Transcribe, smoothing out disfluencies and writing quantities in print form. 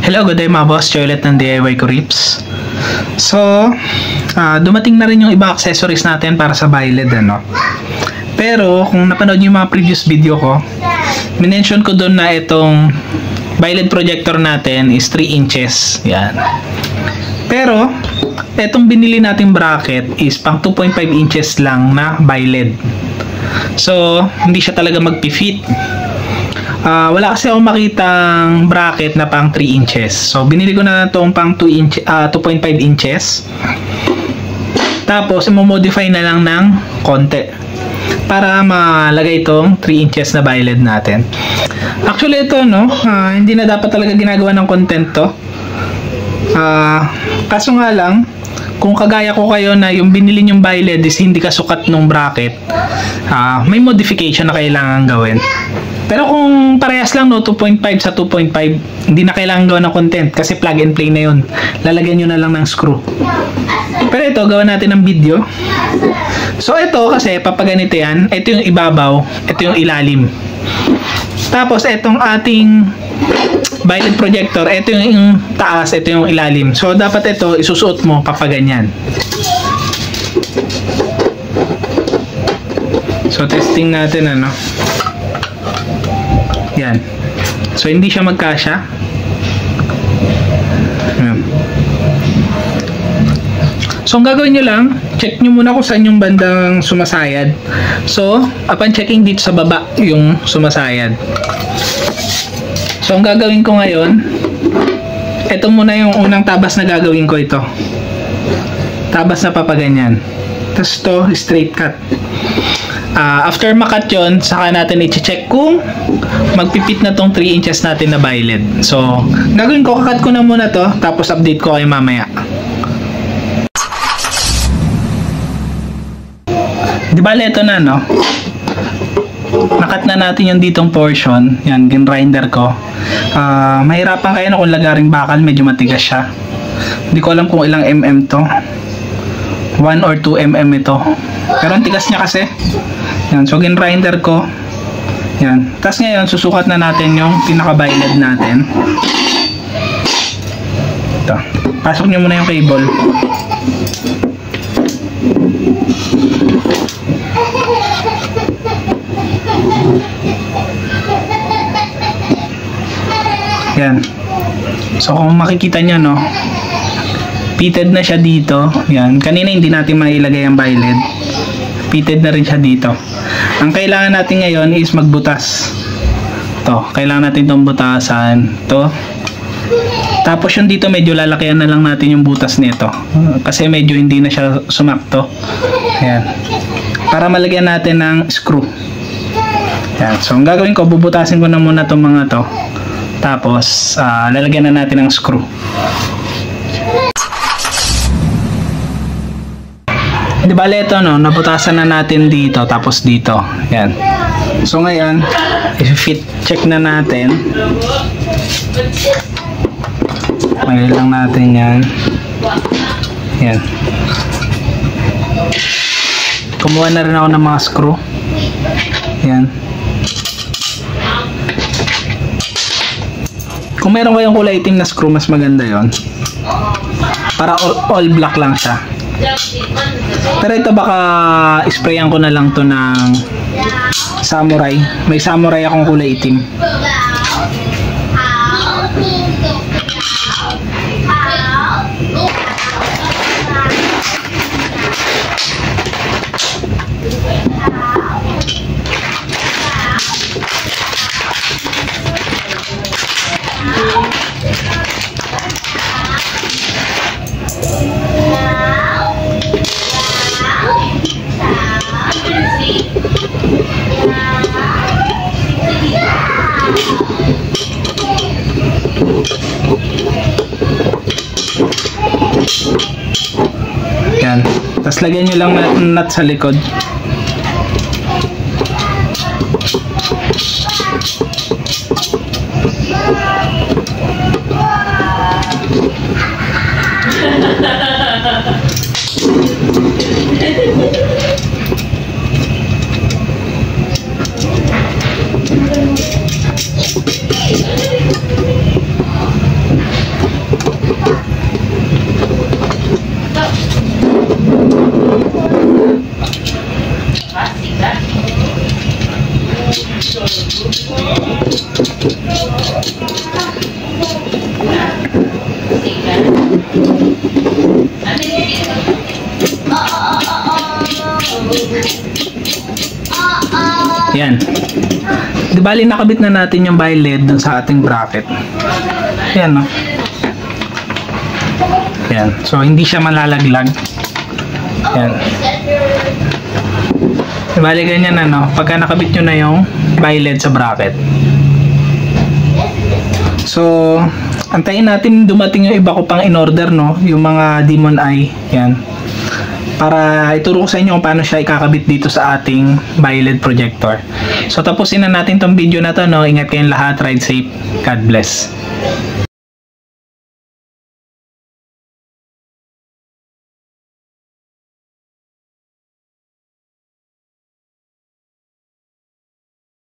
Hello, good day mga boss. Choy ulit ng DIY ko Rips. So, dumating na rin yung ibang accessories natin para sa Byled, ano. Pero, kung napanood niyo yung mga previous video ko, minention ko doon na itong Byled projector natin is 3 inches. Yan. Pero, itong binili nating bracket is pang 2.5 inches lang na Byled. So, hindi siya talaga mag-fit. Wala kasi akong makitang bracket na pang 3 inches. So, binili ko na itong pang 2.5 inches. Tapos, i-modify na lang ng konti para malagay itong 3 inches na Byled natin. Actually, ito, no, hindi na dapat talaga ginagawa ng content to. Kaso nga lang, kung kagaya ko kayo na yung binili yung Byled is hindi kasukat nung bracket, may modification na kailangan gawin. Pero kung parehas lang, no, 2.5 sa 2.5, hindi na kailangan gawa ng content kasi plug and play na yun. Lalagyan nyo na lang ng screw. Pero ito, gawa natin ng video. So ito kasi, papaganito yan. Ito yung ibabaw, ito yung ilalim. Tapos itong ating Byled projector, ito yung taas, ito yung ilalim. So dapat ito, isusuot mo papaganyan. So testing natin, ano. Yan. So, hindi siya magkasya. Ayan. So, ang gagawin nyo lang, check nyo muna kung saan yung bandang sumasayad. So, upon checking dito sa baba, yung sumasayad. So, ang gagawin ko ngayon, ito muna yung unang tabas na gagawin ko ito. Tabas na papaganyan. Tapos ito, straight cut. After makat yun, saka natin i-check kung magpipit na tong 3 inches natin na Byled. So, gagawin ko, kakat ko na muna to, tapos update ko kayo mamaya. Di ba, ito na, no? Nakat na natin yung ditong portion. Yan, ginrinder ko. Mahirapan kayo na kung lagaring bakal, medyo matigas siya. Hindi ko alam kung ilang mm to. 1 or 2 mm ito. Pero ang tigas niya kasi. Yan, so ginrinder ko. Yan. Tapos ngayon, susukat na natin yung pinaka-Byled natin. Ito. Pasok nyo muna yung cable. Yan. So kung makikita nyo, no, pitted na siya dito. Yan. Kanina hindi natin mailagay ang Byled. Pitted na rin siya dito. Ang kailangan natin ngayon is magbutas. To, kailangan natin itong butasan. To. Tapos yung dito medyo lalakyan na lang natin yung butas nito. Kasi medyo hindi na siya sumakto. Ayan. Para malagyan natin ng screw. Ayan. So ang gagawin ko, bubutasin ko na muna itong mga to. Tapos lalagyan na natin ng screw. Di ba ito, no? Nabutasan na natin dito, tapos dito. Yan. So ngayon, i-fit check na natin. Magaling lang natin yan. Yan. Kumuha na rin ako ng mga screw. Yan. Kung meron kayong kulay itim na screw, mas maganda yon. Para all black lang siya. Pero ito baka sprayan ko na lang to ng samurai. May samurai akong kulay itim. Yan. Tapos lagyan nyo lang ng nut sa likod. Yan. Di bali nakabit na natin yung bi-LED dun sa ating bracket. Yan, no? Yan. So, hindi siya malalaglag. Yan. Di bali ganyan, ano? Pagka nakabit nyo na yung bi-LED sa bracket. So, antayin natin dumating yung iba ko pang in-order, no? Yung mga Demon Eye. Yan. Para ituro ko sa inyo kung paano siya ikakabit dito sa ating bi-LED projector. So, tapusin na natin tong video na to, no? Ingat kayong lahat. Ride safe. God bless.